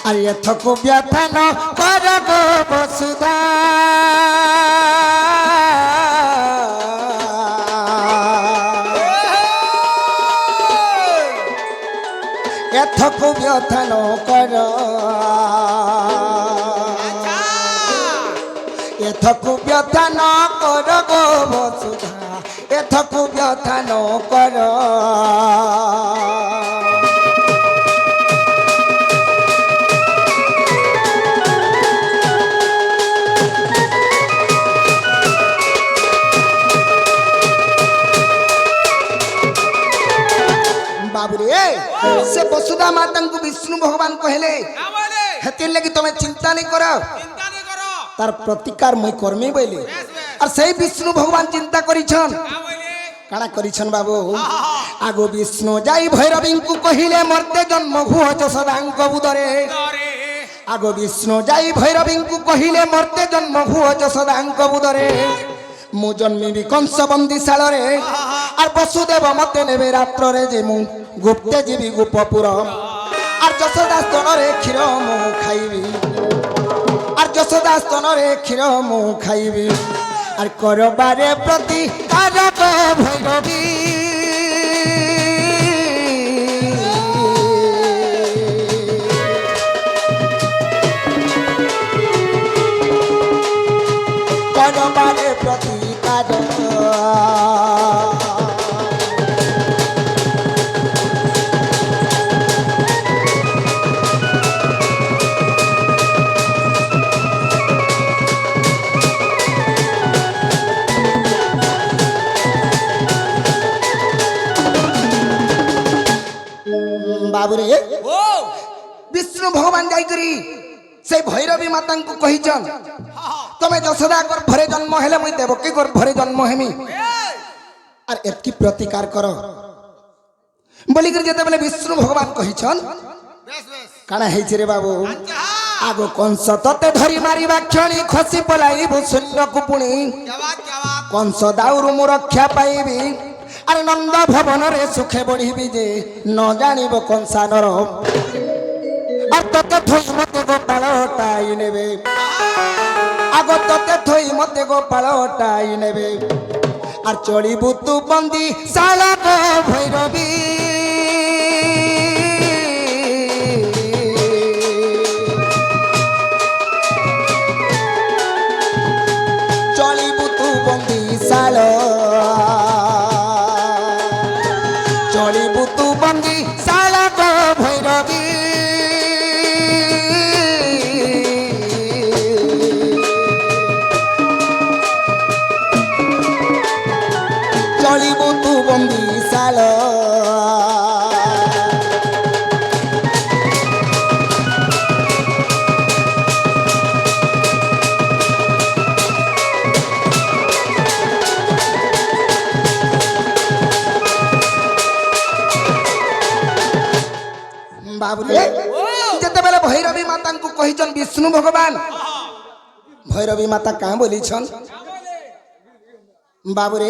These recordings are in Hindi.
আর এথক ব্যথা ন কর গো বসুধা এথক ব্যথা ন কর এথক ব্যথা ন কর গো বসুধা এথক ব্যথা ন কর बाबुरे से वसुधा माता को विष्णु भगवान कहले हेतिर लगी तुम्हें चिंता नहीं करो तार प्रतिकार मैं करमी बोले और सही विष्णु भगवान चिंता करिछन काना करिछन बाबू आगो विष्णु जाई भैरवी को कहिले मरते जन्म हुआ जसोदांक बुदरे आगो विष्णु जाई भैरवी को कहिले मरते जन्म हुआ जसोदांक बुदरे मु जन्मी भी कंस बंदीशाल रे और वसुदेव मते नेबे रात्र रे जे मु गुप्ते जीवी गोपपुर और जशोदा स्तन रे क्षीर मु खाइबी और जशोदा स्तन रे क्षीर मु खाइबी और करबारे प्रति कारक भैरवी करबारे प्रति बाबुरे विष्णु भगवान जाई करी से भैरवी माता को कहिचन तमे जशोदा गर्भरे जन्म हेले मुई देवकी गर्भरे जन्म हेमी और एतकी प्रतिकार करो बोली कर जेते बेले विष्णु भगवान कहिचन काना हेछि रे बाबू आगो कंस तते धरी मारिबा क्षणी खसी पलाई शून्य कुपुणी कंस दाउरु मु रक्षा पाइबी अरे नंद भवन रे सुखे बढ़ी जे न जानिब कंसानर और तते थोई मते गोपाल टाई नेबे आगो तते थोई मते गोपाल टाई नेबे और चलिबु तू बंदी साला गो भैरवी चलिबु तू बंदी साला चलिबु तू बंदी साला गो भैरवी चलिबु तू बंदी साला बाबुरे जेते बेले भैरवी माता को कहिचन विष्णु भगवान भैरवी माता का बोली छन बाबुरे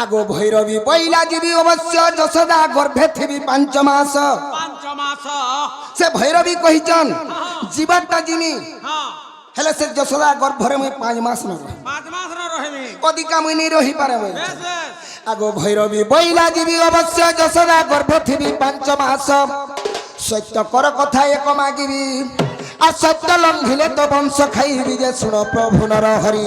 आगो भैरवी बैला जीवी अवश्य जशोदा गर्भे थी 5 मास से भैरवी कहिचन जीवता जिमी हेले से जशोदा गर्भरे मुई 5 मास न रहे अधिका मुई नहीं रही पारे आगो भैरवी बैला जीवी अवश्य जशोदा गर्भे थी 5 मास सत्य कर कथा एक मागिबी आ सत्य लंघिले तो वंश खाइबी जे सुन प्रभु नर हरि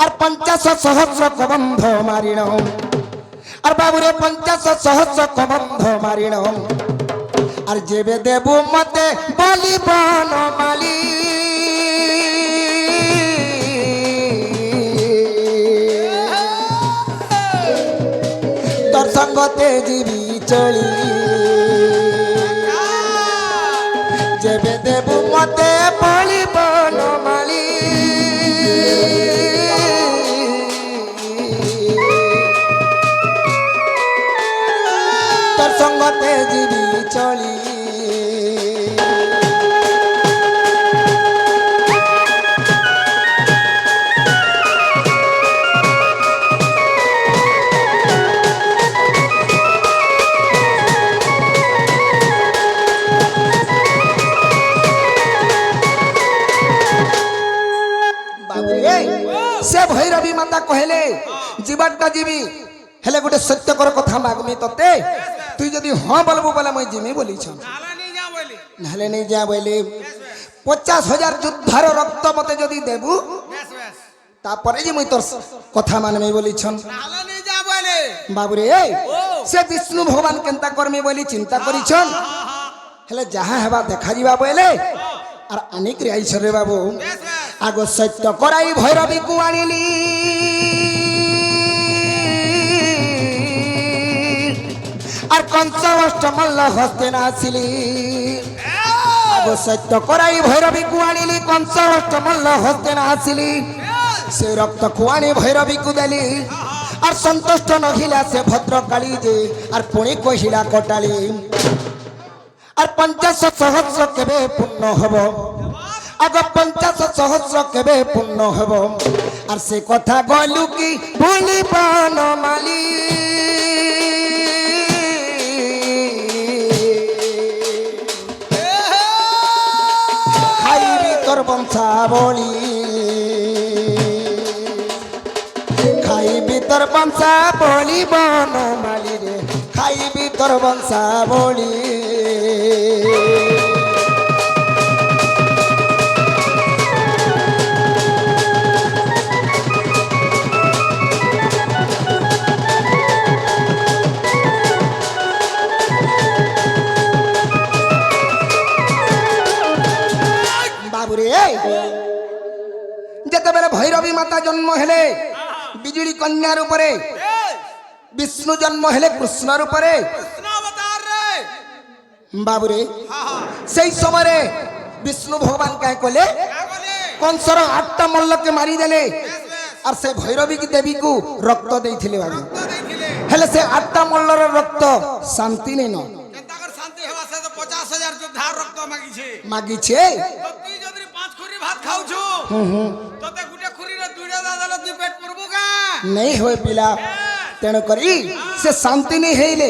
और 50 सहस्र कबंध मारिण और बाबुरे 50 सहस्र कबंध मारिण और जेबे देबु मते बलि बन माली तोर संगते जीवी चली जेबे देबु मते बलि बन माली तोर संगते जीवी चली কহিলে জীবারটা জীবি হেলে গোটে সত্যকর কথা মাগমি ততে তুই যদি হ্যাঁ বলবু বলে মই জিমি বলিছ নাহলে নেই যা বলি 50,000 যুদ্ধার রক্ত মতে যদি দেবু তারপরে যে মুই তোর কথা মানমি বলিছন বাবুরে সে বিষ্ণু ভগবান কেনতা করমি বলি চিন্তা করিছন হেলে যাহা হেবা দেখা যাবা বলে আর আনিক রে আইছ রে বাবু আগ সত্য করাই ভৈরবী কু আনিলি আর কংস অষ্টমল্ল হস্তে না আসিলি আগ সত্য করাই ভৈরবী কু আনিলি কংস অষ্টমল্ল হস্তে না আসিলি সে রক্ত কুয়ানি ভৈরবী কু দেলি আর সন্তুষ্ট নহিলা সে ভদ্রকালী যে আর পুଣି কহিলা কটালি আর 50 সহস্র কেবে পূর্ণ হব আগ 50 সহস্র কেবে পূর্ণ হব আর সে কথা গলু কি ভুলিব নমালি খাইবি তোর বংশাবলী খাইবি তোর বংশাবলী বনমালী রে খাইবি তোর বংশাবলী বাবুরে যেতবেলে ভৈরবী মাতা জন্ম হেলে বিজুড়ি কন্যার উপরে বিষ্ণু জন্ম হেলে কৃষ্ণর উপরে বাবুরে সেই সময়ে বিষ্ণু ভগবান কে কলে কংসর 8টা মল্লকে মারি দেলে আর সে ভৈরবী দেবী কু রক্ত দেইছিলে বাবু হেলে সে 8টা মল্লর রক্ত শান্তি নেন শান্তি হেবা সে তো 50,000 যোদ্ধার রক্ত মাগিছে মাগিছে তুই যদি 5 খুরি ভাত খাউছু তোতে গুটে খুরিরে দুইটা দাদালে দুই পেট পড়বো কা नहीं होए पिला तेणु करी से शांति नहीं हेले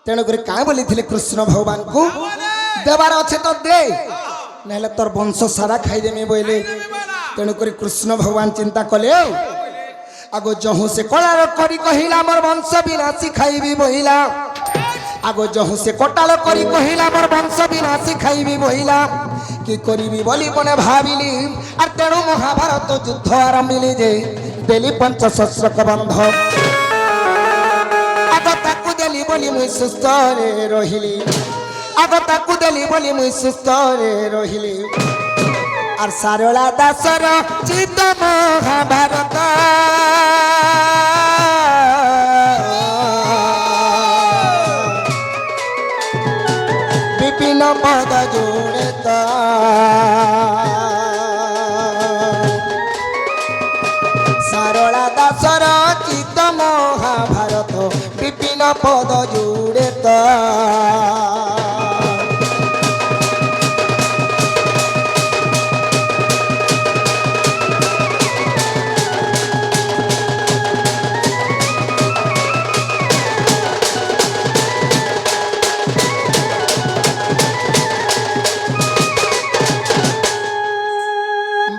तेणु करी काय बोली थिले कृष्ण भगवान को देवार अच्छे तो दे नहले तोर वंश सारा खाई देमी बोले तेणु करी कृष्ण भगवान चिंता कले आगो जहु से कोलार करी कहिला मोर वंश विनाशी खाइबी बहिला आगो जहु से कोटाल करी कहिला मोर वंश विनाशी खाइबी बहिला कि करिबी बोली मने भाबिली और तेणु महाभारत युद्ध आरंभिली जे देली 500 बंध आग ताकू देली बोली मुई सुस्थ रे रहिली आग ताकू देली बोली मुई सुस्थ रे रहिली और सारला दासर चित महाभारत विपिन पद जोड़े सारला दासर चित महाभारत विपिन पद जोड़े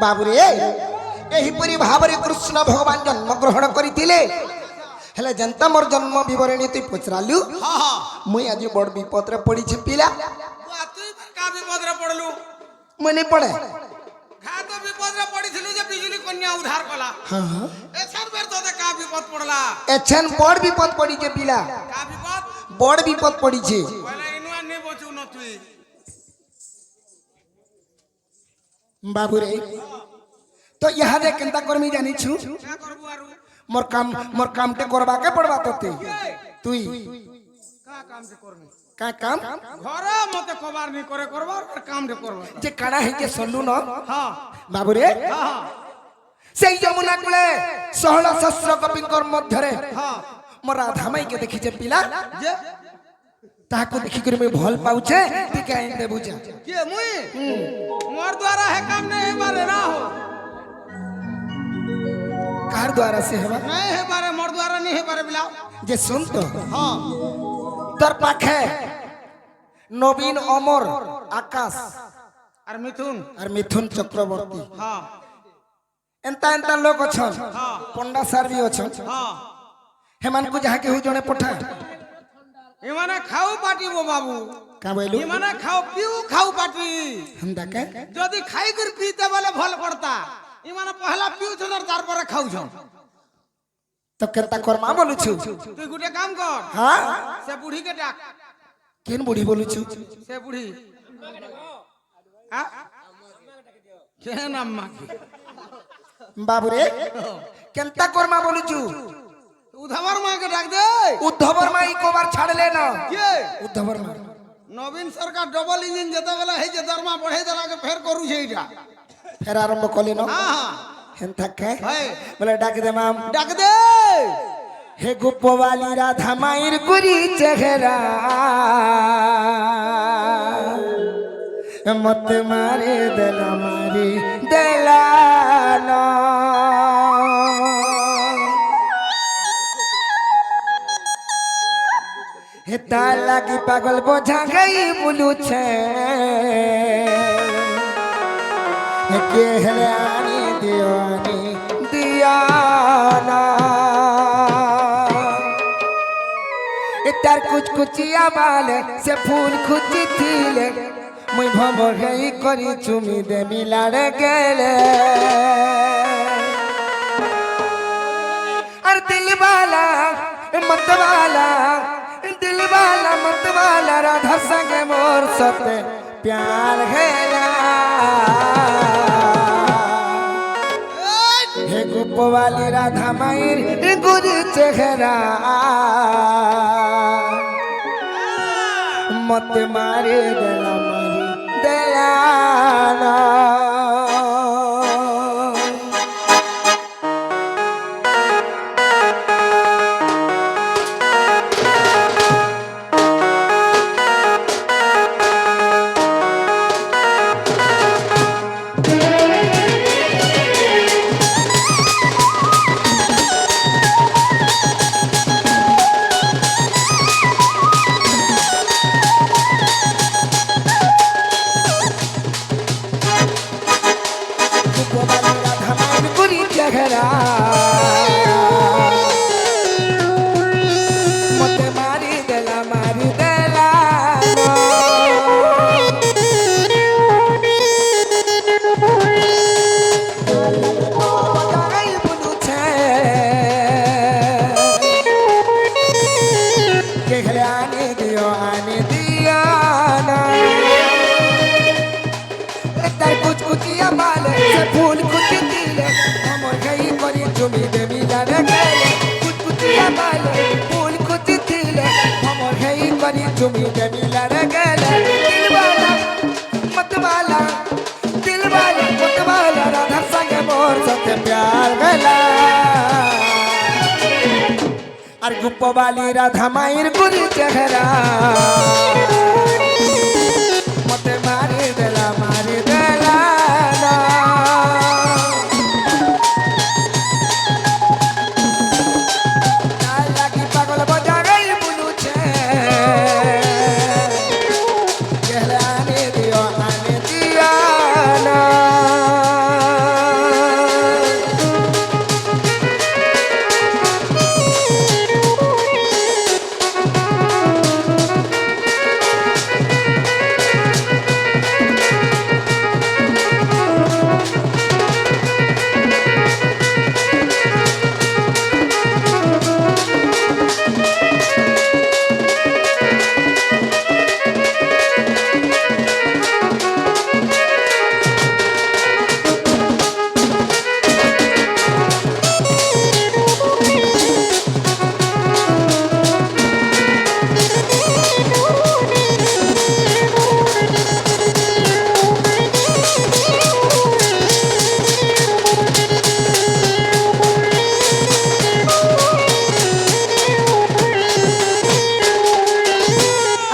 बाबुरे एहीपरी भावरे कृष्ण भगवान जन्म ग्रहण करथिले हेले जनता मोर जन्म विवरणी तु पचरालु मुई आज बड़ विपद रे पड़ी छे पिला তুই কা বিপদ রে পড়লু मने पड़े খা তো বিপদ রে পড়িছিলু যে বিজুলি কন্যা উদ্ধার কলা हां हां এছাড় বের তোতে কা বিপদ পড়লা एछन बड़ विपद पड़ी छे पिला কা বিপদ बड़ विपद पड़ी छे বলে ইনুয়া নে বচু ন তুই बाबुरे तो यहाँ दे केनता करमी जानी छु কা করবু আরু मोर काम टे करबा के पड़बा तते तुई কা কাম से করবি का काम ঘরে মতে কবার নি করে করবার আর কাম রে করবা जे काना है के सल्लू न हां बाबुरे हां सेई जमुना कुले 16 सहस्र कपिंकर मध्यरे हां मोर राधा माई के देखि जे पिला जे ताको देखि कर मैं भल पाउछे टिका इन दे बुझा के मुई मोर द्वारा है काम नहीं है बारे ना हो कार द्वारा से हेबा नहीं है बारे मोर द्वारा नहीं है बारे बिलाओ जे सुन तो हां तोर पाखे नवीन अमर आकाश और मिथुन और मिथुन चक्रवर्ती हां एंता एंता लोग अछन हाँ पंडा सार भी अछन हाँ हेमान को जहाँ केहू जने पठा इमाने खाऊ पाटी वो बाबू का बोलू इमाने खाओ पिऊ खाऊ पाटी हम दाके যদি খাই করে পিতে বলে ভাল করতা ইমানে পহলা পিউ ছন তারপরে খাউ ছন तो केता करमा बोलू छु তুই গুটে কাম কর हाँ সে বুড়ি কে ডাক केन बुढ़ी बोलू छु সে বুড়ি হ্যাঁ কেন আম্মা কি बाबू रे केनता करमा बोलू छु উধাবার মাকে ডাক দে उद्धवर माई को बार छाड़ लेना কে उद्धवर माई নবীন সরকার ডবল ইঞ্জিন যেতে বেলা এই যে দরমা বঢ়াই দেলাকে ফের করু সেইটা फिर आरंभ कले न হ্যাঁ হ্যাঁ हेन थके হয় बोले डाक दे माम ডাক दे हे गुप्पो वाली राधा मायर गुरी चेहरा मत मारे दला मारी दलाना हे ताला की पागल बोझा गई बुलू छे हे के हलानी दीवानी दियाना तार कुछ कुचिया बाल से फूल खुची थीले मुई भंवर गई करी चुमी दे मिलाड़े गेले अर दिल वाला मत वाला राधा संग मोर सते प्यार हेला हे गुप्प वाली राधा मायर गुरी चेहरा मत मारे दला मारी दलाना चुमी दे मिलाड़े गेले मत वाला राधा संग मोर सते प्यार गेला अर गुप्पो वाली राधा मायर गुरी चेहरा